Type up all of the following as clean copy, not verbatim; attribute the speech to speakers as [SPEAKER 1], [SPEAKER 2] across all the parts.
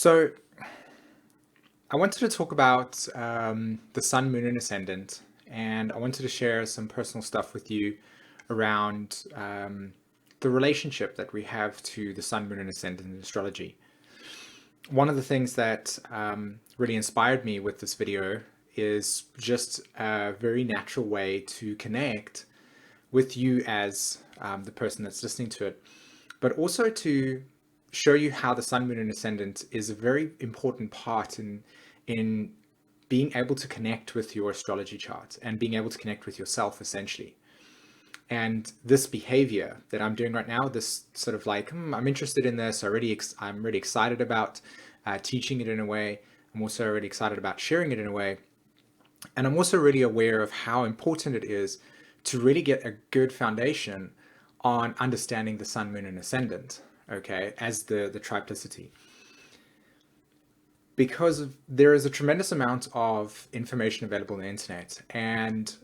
[SPEAKER 1] So I wanted to talk about the Sun, Moon, and Ascendant, and I wanted to share some personal stuff with you around the relationship that we have to the Sun, Moon, and Ascendant in astrology. One of the things that really inspired me with this video is just a very natural way to connect with you as the person that's listening to it, but also to show you how the Sun, Moon, and Ascendant is a very important part in being able to connect with your astrology chart and being able to connect with yourself essentially. And this behavior that I'm doing right now, this sort of like, I'm interested in this already. I'm really excited about teaching it in a way. I'm also really excited about sharing it in a way. And I'm also really aware of how important it is to really get a good foundation on understanding the Sun, Moon, and Ascendant, okay, as the triplicity. Because there is a tremendous amount of information available on the internet. And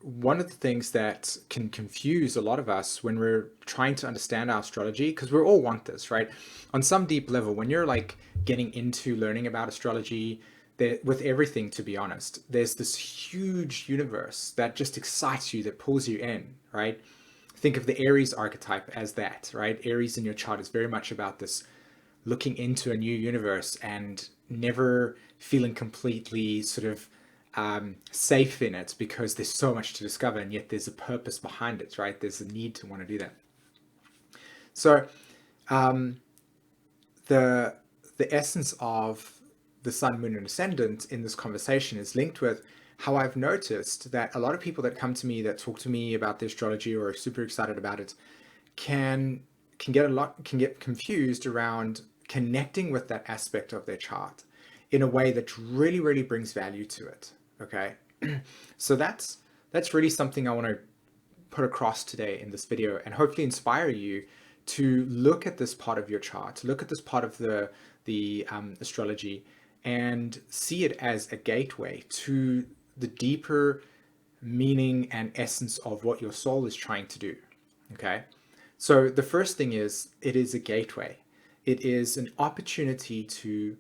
[SPEAKER 1] one of the things that can confuse a lot of us when we're trying to understand our astrology, because we all want this, right? On some deep level, when you're like getting into learning about astrology, with everything, to be honest, there's this huge universe that just excites you, that pulls you in, right? Think of the Aries archetype as that, right? Aries in your chart is very much about this looking into a new universe and never feeling completely sort of safe in it because there's so much to discover, and yet there's a purpose behind it, right? There's a need to want to do that. So um, the essence of the Sun, Moon, and Ascendant in this conversation is linked with how I've noticed that a lot of people that come to me, that talk to me about the astrology or are super excited about it, can get confused around connecting with that aspect of their chart in a way that really brings value to it. Okay, so that's really something I want to put across today in this video, and hopefully inspire you to look at this part of your chart, look at this part of the astrology, and see it as a gateway to the deeper meaning and essence of what your soul is trying to do. Okay, so the first thing is, it is a gateway. It is an opportunity to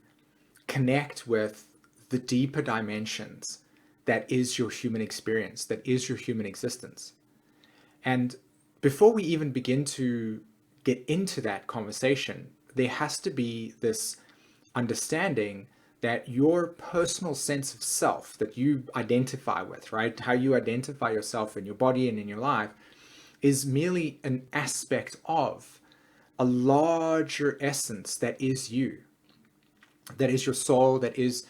[SPEAKER 1] connect with the deeper dimensions that is your human experience, that is your human existence. And before we even begin to get into that conversation, there has to be this understanding that your personal sense of self that you identify with, right? How you identify yourself in your body and in your life is merely an aspect of a larger essence that is you, that is your soul, that is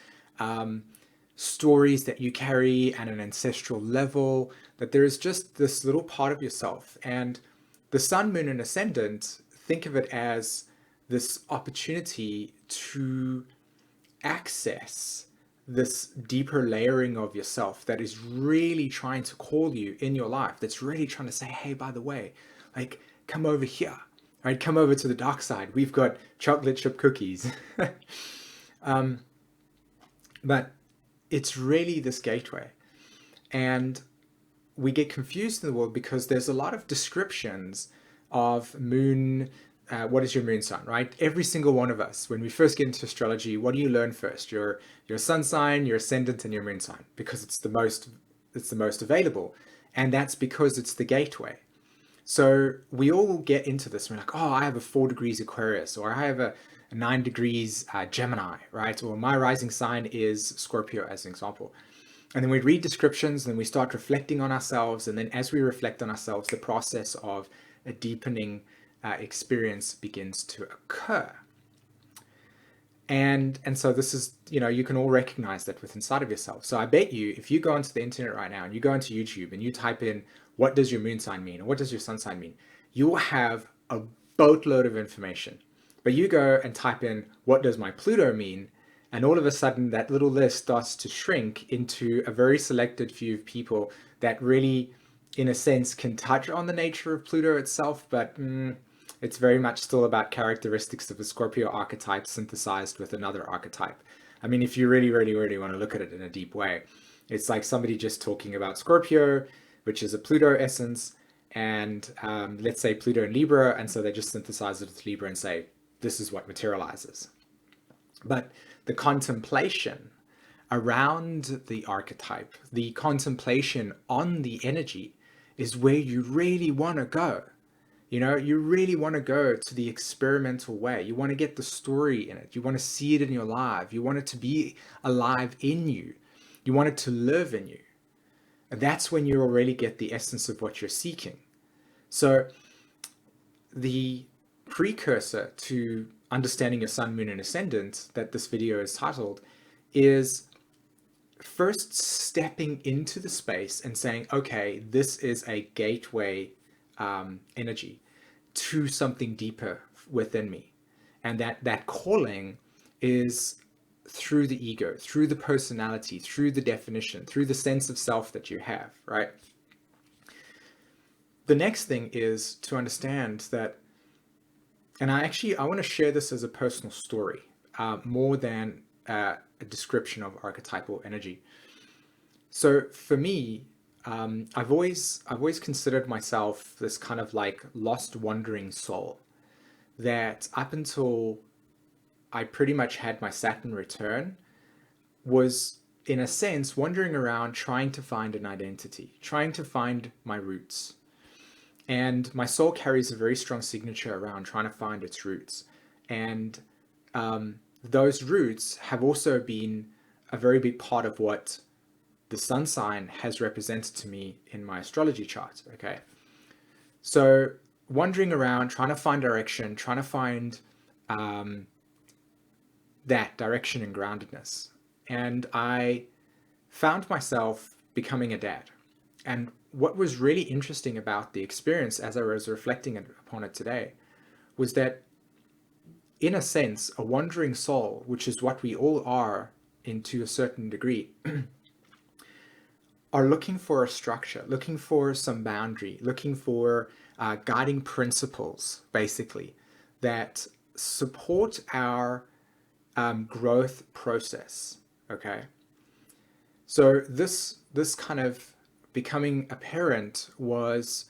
[SPEAKER 1] stories that you carry at an ancestral level, that there is just this little part of yourself. And the Sun, Moon, and Ascendant, think of it as this opportunity to access this deeper layering of yourself that is really trying to call you in your life, that's really trying to say, hey, by the way, like, come over here, right? Come over to the dark side. We've got chocolate chip cookies. But it's really this gateway. And we get confused in the world because there's a lot of descriptions of moon. What is your moon sign, right? Every single one of us, when we first get into astrology, what do you learn first? Your sun sign, your ascendant, and your moon sign, because it's the most available, and that's because it's the gateway. So we all get into this. We're like, oh, I have a 4 degrees Aquarius, or I have a 9 degrees Gemini, right? Or my rising sign is Scorpio, as an example. And then we read descriptions, and then we start reflecting on ourselves. And then as we reflect on ourselves, the process of a deepening experience begins to occur. And so this is, you can all recognize that with inside of yourself. So I bet you, if you go onto the internet right now and you go into YouTube and you type in, what does your moon sign mean? Or what does your sun sign mean? You will have a boatload of information. But you go and type in, what does my Pluto mean? And all of a sudden that little list starts to shrink into a very selected few of people that really, in a sense, can touch on the nature of Pluto itself, but it's very much still about characteristics of a Scorpio archetype synthesized with another archetype. I mean, if you really want to look at it in a deep way, it's like somebody just talking about Scorpio, which is a Pluto essence, and let's say Pluto and Libra, and so they just synthesize it with Libra and say, this is what materializes. But the contemplation around the archetype, the contemplation on the energy, is where you really want to go. You know, you really want to go to the experimental way. You want to get the story in it. You want to see it in your life. You want it to be alive in you. You want it to live in you. And that's when you already get the essence of what you're seeking. So the precursor to understanding your sun, moon, and ascendant that this video is titled is first stepping into the space and saying, okay, this is a gateway energy to something deeper within me. And that calling is through the ego, through the personality, through the definition, through the sense of self that you have, right? The next thing is to understand that, and I want to share this as a personal story, more than a description of archetypal energy. So for me, I've always considered myself this kind of like lost wandering soul that up until I pretty much had my Saturn return was in a sense wandering around trying to find an identity, trying to find my roots. And my soul carries a very strong signature around trying to find its roots. And those roots have also been a very big part of what the sun sign has represented to me in my astrology chart. Okay. So wandering around, trying to find direction, trying to find that direction and groundedness. And I found myself becoming a dad. And what was really interesting about the experience as I was reflecting upon it today was that, in a sense, a wandering soul, which is what we all are to a certain degree, are looking for a structure, looking for some boundary, looking for guiding principles, basically, that support our growth process. Okay, so this kind of becoming a parent was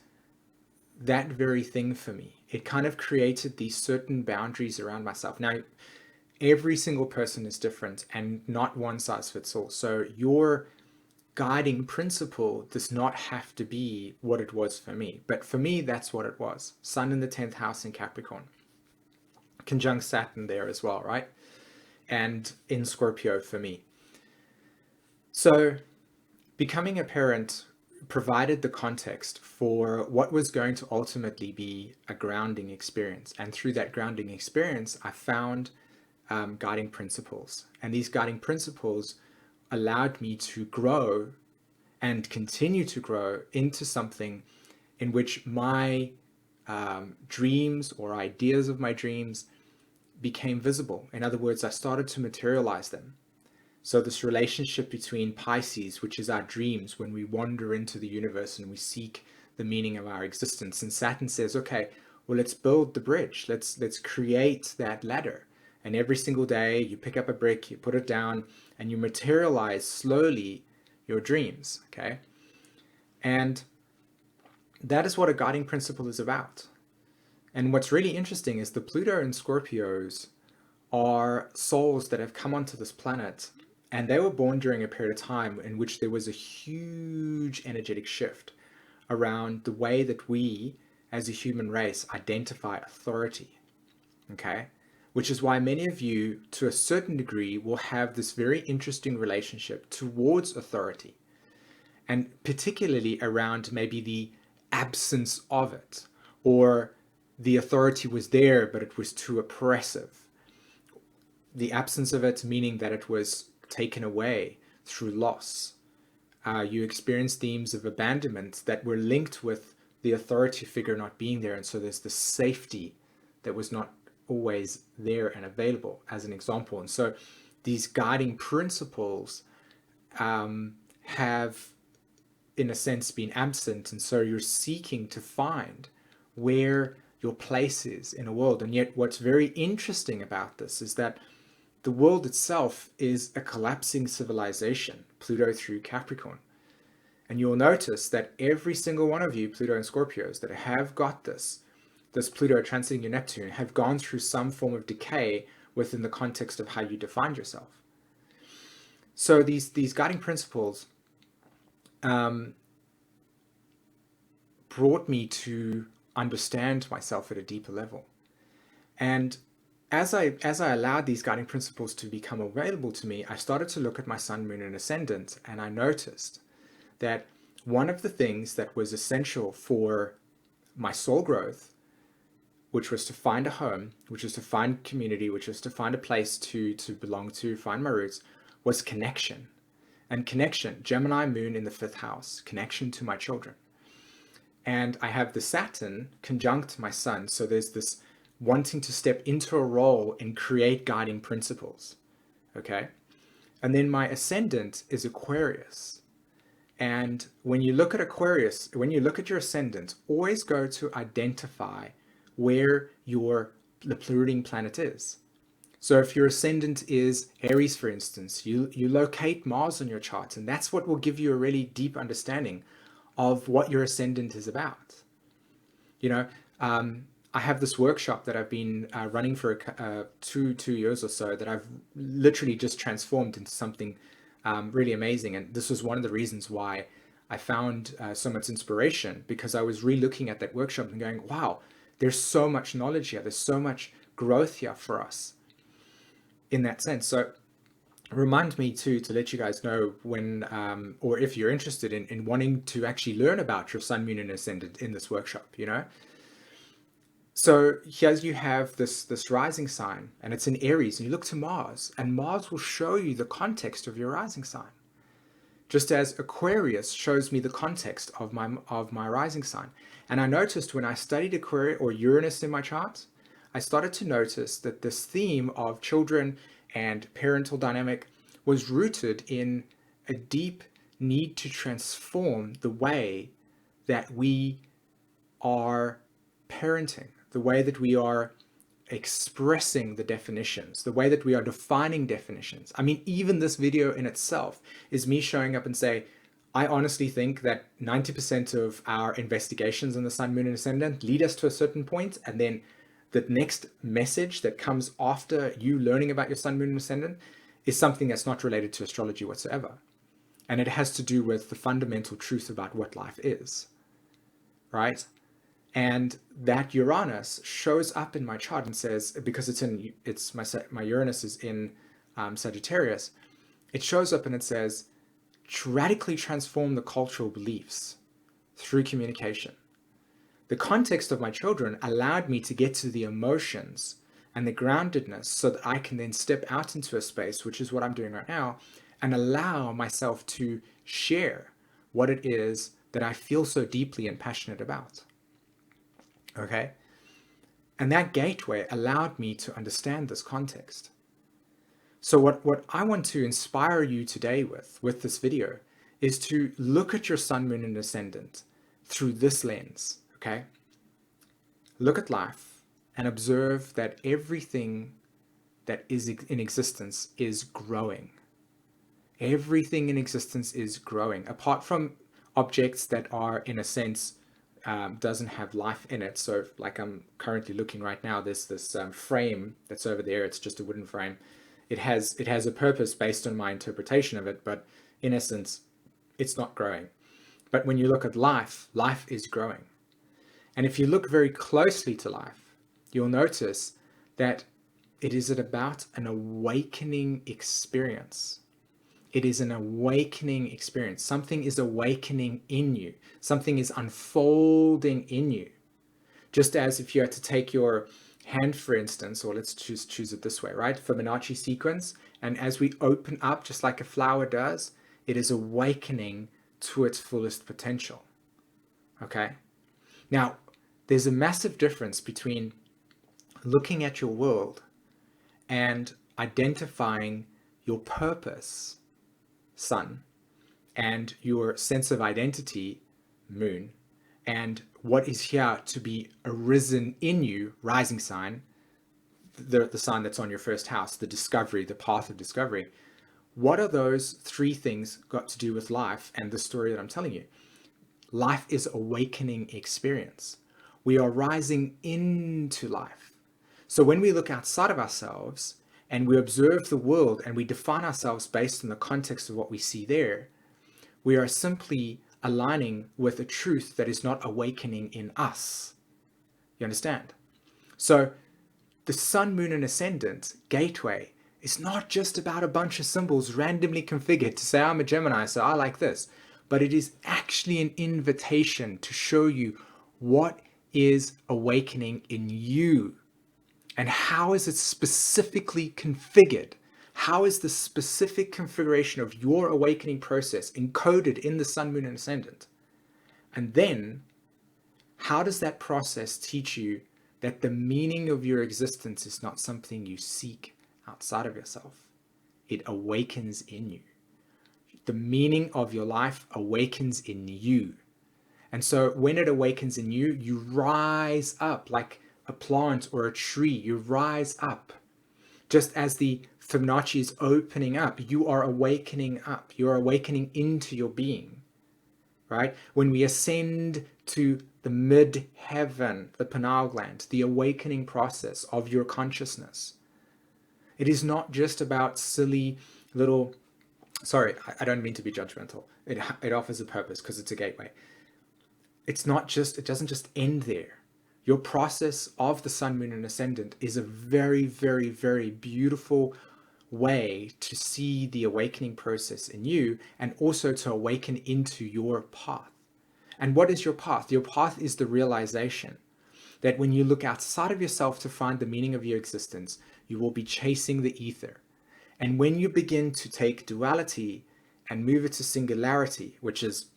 [SPEAKER 1] that very thing for me. It kind of created these certain boundaries around myself. Now, every single person is different and not one size fits all. So your guiding principle does not have to be what it was for me. But for me, that's what it was. Sun in the 10th house in Capricorn. Conjunct Saturn there as well, right? And in Scorpio for me. So becoming a parent provided the context for what was going to ultimately be a grounding experience. And through that grounding experience, I found guiding principles. And these guiding principles allowed me to grow and continue to grow into something in which my dreams or ideas of my dreams became visible. In other words, I started to materialize them. So this relationship between Pisces, which is our dreams when we wander into the universe and we seek the meaning of our existence, and Saturn says, okay, well, let's build the bridge. Let's create that ladder. And every single day you pick up a brick, you put it down, and you materialize slowly your dreams, okay? And that is what a guiding principle is about. And what's really interesting is the Pluto and Scorpios are souls that have come onto this planet, and they were born during a period of time in which there was a huge energetic shift around the way that we as a human race identify authority, okay? Which is why many of you, to a certain degree, will have this very interesting relationship towards authority, and particularly around maybe the absence of it, or the authority was there, but it was too oppressive. The absence of it meaning that it was taken away through loss. You experience themes of abandonment that were linked with the authority figure not being there, and so there's the safety that was not always there and available, as an example. And so these guiding principles have, in a sense, been absent, and so you're seeking to find where your place is in a world. And yet what's very interesting about this is that the world itself is a collapsing civilization, Pluto through Capricorn. And you'll notice that every single one of you, Pluto and Scorpios, that have got this Pluto transiting your Neptune, have gone through some form of decay within the context of how you defined yourself. So these guiding principles brought me to understand myself at a deeper level. And as I allowed these guiding principles to become available to me, I started to look at my sun, moon, and ascendant, and I noticed that one of the things that was essential for my soul growth, which was to find a home, which was to find community, which was to find a place to belong to, find my roots, was connection. And connection, Gemini moon in the 5th house, connection to my children. And I have the Saturn conjunct my sun, so there's this wanting to step into a role and create guiding principles, okay? And then my ascendant is Aquarius. And when you look at Aquarius, when you look at your ascendant, always go to identify where the polluting planet is. So if your ascendant is Aries, for instance, you locate Mars on your chart, and that's what will give you a really deep understanding of what your ascendant is about. You know, I have this workshop that I've been running for two years or so that I've literally just transformed into something really amazing. And this was one of the reasons why I found so much inspiration, because I was re-looking at that workshop and going, wow, there's so much knowledge here. There's so much growth here for us in that sense. So remind me to let you guys know when, or if you're interested in wanting to actually learn about your sun, moon, and ascendant in this workshop, you know? So here you have this rising sign, and it's in Aries, and you look to Mars, and Mars will show you the context of your rising sign. Just as Aquarius shows me the context of my rising sign. And I noticed when I studied Aquarius or Uranus in my chart, I started to notice that this theme of children and parental dynamic was rooted in a deep need to transform the way that we are parenting, the way that we are expressing the definitions, the way that we are defining definitions. I mean, even this video in itself is me showing up and say, I honestly think that 90% of our investigations in the sun, moon, and ascendant lead us to a certain point, and then the next message that comes after you learning about your sun, moon, and ascendant is something that's not related to astrology whatsoever. And it has to do with the fundamental truth about what life is, right? And that Uranus shows up in my chart and says, because my Uranus is in Sagittarius, it shows up and it says, radically transform the cultural beliefs through communication. The context of my children allowed me to get to the emotions and the groundedness so that I can then step out into a space, which is what I'm doing right now, and allow myself to share what it is that I feel so deeply and passionate about. Okay? And that gateway allowed me to understand this context. So what I want to inspire you today with this video is to look at your sun, moon, and ascendant through this lens, okay? Look at life and observe that everything that is in existence is growing. Everything in existence is growing, apart from objects that are, in a sense, doesn't have life in it. So like I'm currently looking right now, there's this frame that's over there. It's just a wooden frame. It has a purpose based on my interpretation of it, but in essence, it's not growing. But when you look at life, life is growing. And if you look very closely to life, you'll notice that it is about an awakening experience. It is an awakening experience. Something is awakening in you. Something is unfolding in you. Just as if you had to take your hand, for instance, or let's choose it this way, right? Fibonacci sequence. And as we open up, just like a flower does, it is awakening to its fullest potential. Okay? Now, there's a massive difference between looking at your world and identifying your purpose, sun, and your sense of identity, moon, and what is here to be arisen in you, rising sign, the sign that's on your first house, the discovery, the path of discovery. What are those three things got to do with life and the story that I'm telling you? Life is awakening experience. We are rising into life. So when we look outside of ourselves and we observe the world and we define ourselves based on the context of what we see there, we are simply aligning with a truth that is not awakening in us. You understand? So the sun, moon, and ascendant gateway is not just about a bunch of symbols randomly configured to say, I'm a Gemini, so I like this. But it is actually an invitation to show you what is awakening in you. And how is it specifically configured? How is the specific configuration of your awakening process encoded in the sun, moon, and ascendant? And then, how does that process teach you that the meaning of your existence is not something you seek outside of yourself? It awakens in you. The meaning of your life awakens in you. And so when it awakens in you, you rise up like a plant or a tree. You rise up. Just as the Fibonacci is opening up, you are awakening up. You are awakening into your being, right? When we ascend to the mid-heaven, the pineal gland, the awakening process of your consciousness, it is not just about silly little, sorry, I don't mean to be judgmental. It offers a purpose because it's a gateway. It doesn't just end there. Your process of the sun, moon, and ascendant is a very, very, very beautiful way to see the awakening process in you and also to awaken into your path. And what is your path? Your path is the realization that when you look outside of yourself to find the meaning of your existence, you will be chasing the ether. And when you begin to take duality and move it to singularity,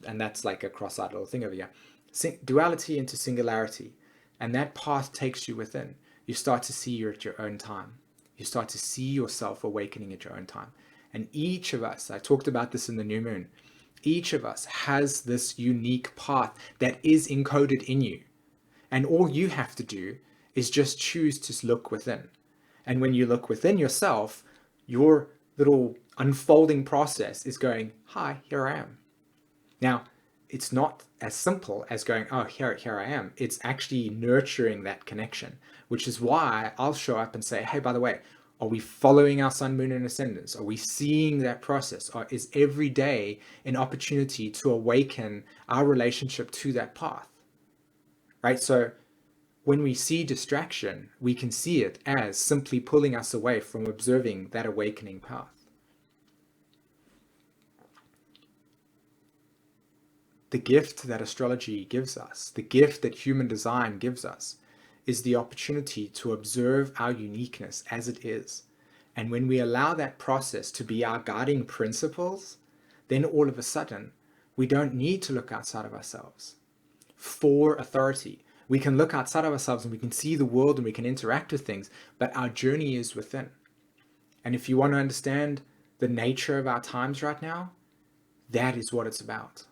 [SPEAKER 1] and that's like a cross-eyed little thing over here, duality into singularity, and that path takes you within, you start to see you at your own time. You start to see yourself awakening at your own time. And each of us, I talked about this in the new moon, each of us has this unique path that is encoded in you. And all you have to do is just choose to look within. And when you look within yourself, your little unfolding process is going, hi, here I am. Now, it's not as simple as going, oh, here I am. It's actually nurturing that connection, which is why I'll show up and say, hey, by the way, are we following our sun, moon, and ascendants? Are we seeing that process? Or is every day an opportunity to awaken our relationship to that path? Right? So when we see distraction, we can see it as simply pulling us away from observing that awakening path. The gift that astrology gives us, the gift that human design gives us, is the opportunity to observe our uniqueness as it is. And when we allow that process to be our guiding principles, then all of a sudden, we don't need to look outside of ourselves for authority. We can look outside of ourselves and we can see the world and we can interact with things, but our journey is within. And if you want to understand the nature of our times right now, that is what it's about.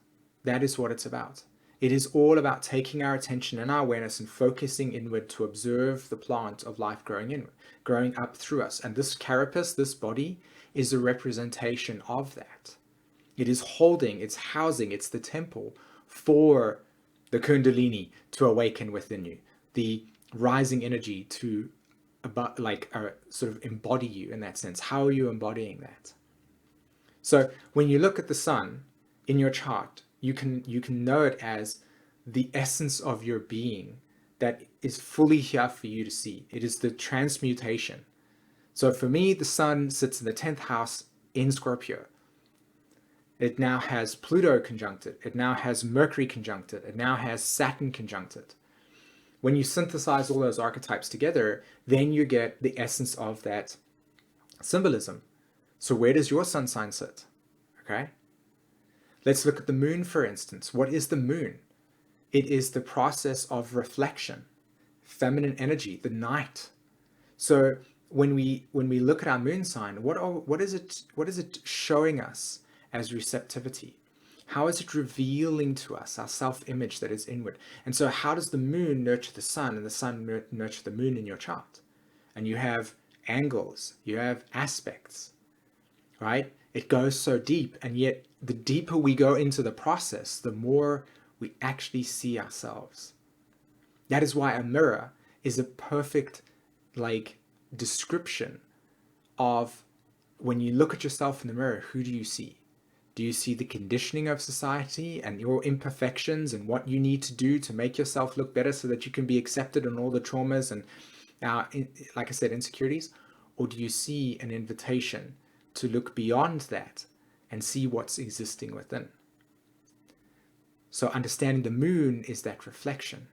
[SPEAKER 1] That is what it's about. It is all about taking our attention and our awareness and focusing inward to observe the plant of life growing inward, growing up through us. And this carapace, this body, is a representation of that. It is holding, it's housing, it's the temple for the Kundalini to awaken within you, the rising energy to sort of embody you in that sense. How are you embodying that? So when you look at the sun in your chart, you can know it as the essence of your being that is fully here for you to see. It is the transmutation. So for me, the sun sits in the 10th house in Scorpio. It now has Pluto conjunct it. It now has Mercury conjunct it. It now has Saturn conjunct it. When you synthesize all those archetypes together, then you get the essence of that symbolism. So where does your sun sign sit? Okay. Let's look at the moon, for instance. What is the moon? It is the process of reflection, feminine energy, the night. So when we look at our moon sign, what is it showing us as receptivity? How is it revealing to us our self-image that is inward? And so how does the moon nurture the sun and the sun nurture the moon in your chart? And you have angles, you have aspects, right? It goes so deep, and yet the deeper we go into the process, the more we actually see ourselves. That is why a mirror is a perfect description of when you look at yourself in the mirror, who do you see? Do you see the conditioning of society and your imperfections and what you need to do to make yourself look better so that you can be accepted in all the traumas and, like I said, insecurities? Or do you see an invitation to look beyond that and see what's existing within? So understanding the moon is that reflection.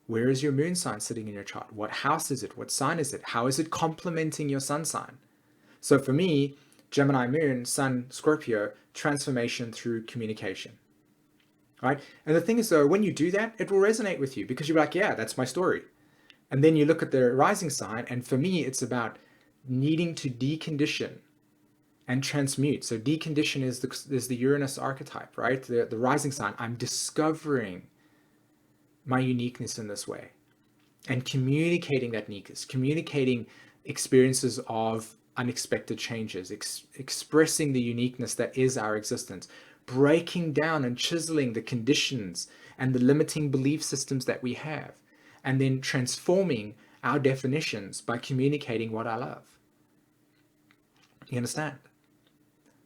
[SPEAKER 1] Where is your moon sign sitting in your chart? What house is it? What sign is it? How is it complementing your sun sign? So for me, Gemini moon, sun, Scorpio, transformation through communication, right? And the thing is though, when you do that, it will resonate with you because you're like, yeah, that's my story. And then you look at the rising sign, and for me, it's about needing to decondition and transmute. So decondition is the Uranus archetype, right? The rising sign. I'm discovering my uniqueness in this way and communicating that uniqueness, communicating experiences of unexpected changes, expressing the uniqueness that is our existence, breaking down and chiseling the conditions and the limiting belief systems that we have, and then transforming our definitions by communicating what I love. You understand?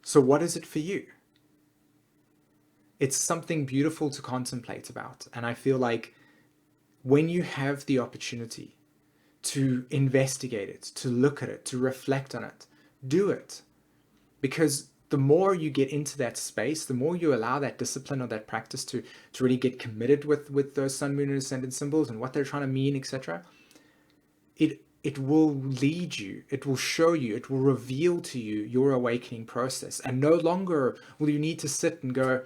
[SPEAKER 1] So what is it for you? It's something beautiful to contemplate about. And I feel like when you have the opportunity to investigate it, to look at it, to reflect on it, do it. Because the more you get into that space, the more you allow that discipline or that practice to really get committed with those sun, moon, and ascendant symbols and what they're trying to mean, etc., it will lead you, it will show you, it will reveal to you your awakening process. And no longer will you need to sit and go,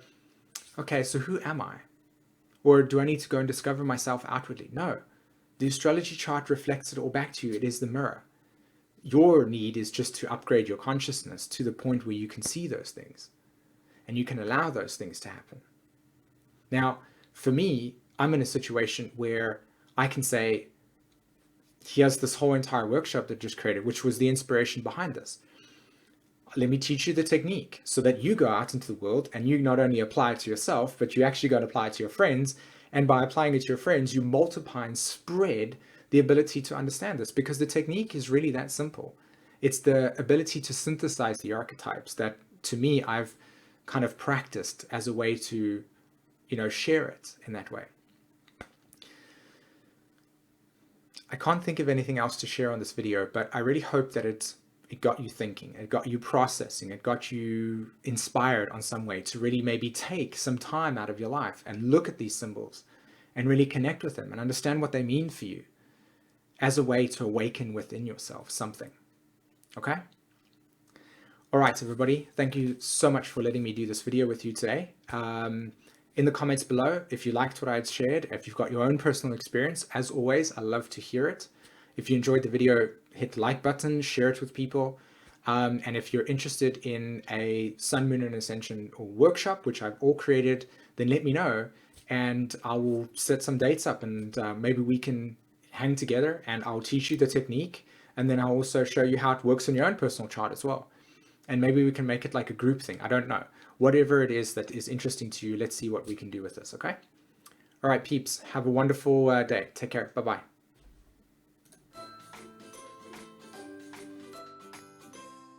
[SPEAKER 1] okay, so who am I? Or do I need to go and discover myself outwardly? No, the astrology chart reflects it all back to you. It is the mirror. Your need is just to upgrade your consciousness to the point where you can see those things and you can allow those things to happen. Now, for me, I'm in a situation where I can say, here's this whole entire workshop that just created, which was the inspiration behind this. Let me teach you the technique so that you go out into the world and you not only apply it to yourself, but you actually got to apply it to your friends. And by applying it to your friends, you multiply and spread the ability to understand this, because the technique is really that simple. It's the ability to synthesize the archetypes that, to me, I've kind of practiced as a way to, share it in that way. I can't think of anything else to share on this video, but I really hope that it got you thinking, it got you processing, it got you inspired on some way to really maybe take some time out of your life and look at these symbols and really connect with them and understand what they mean for you as a way to awaken within yourself something. Okay? All right, everybody. Thank you so much for letting me do this video with you today. In the comments below, if you liked what I had shared, if you've got your own personal experience, as always, I love to hear it. If you enjoyed the video, hit the like button, share it with people. And if you're interested in a Sun, Moon, and Ascension workshop, which I've all created, then let me know and I will set some dates up and maybe we can hang together and I'll teach you the technique. And then I'll also show you how it works in your own personal chart as well. And maybe we can make it like a group thing. I don't know. Whatever it is that is interesting to you, let's see what we can do with this, okay? All right, peeps, have a wonderful day. Take care. Bye-bye.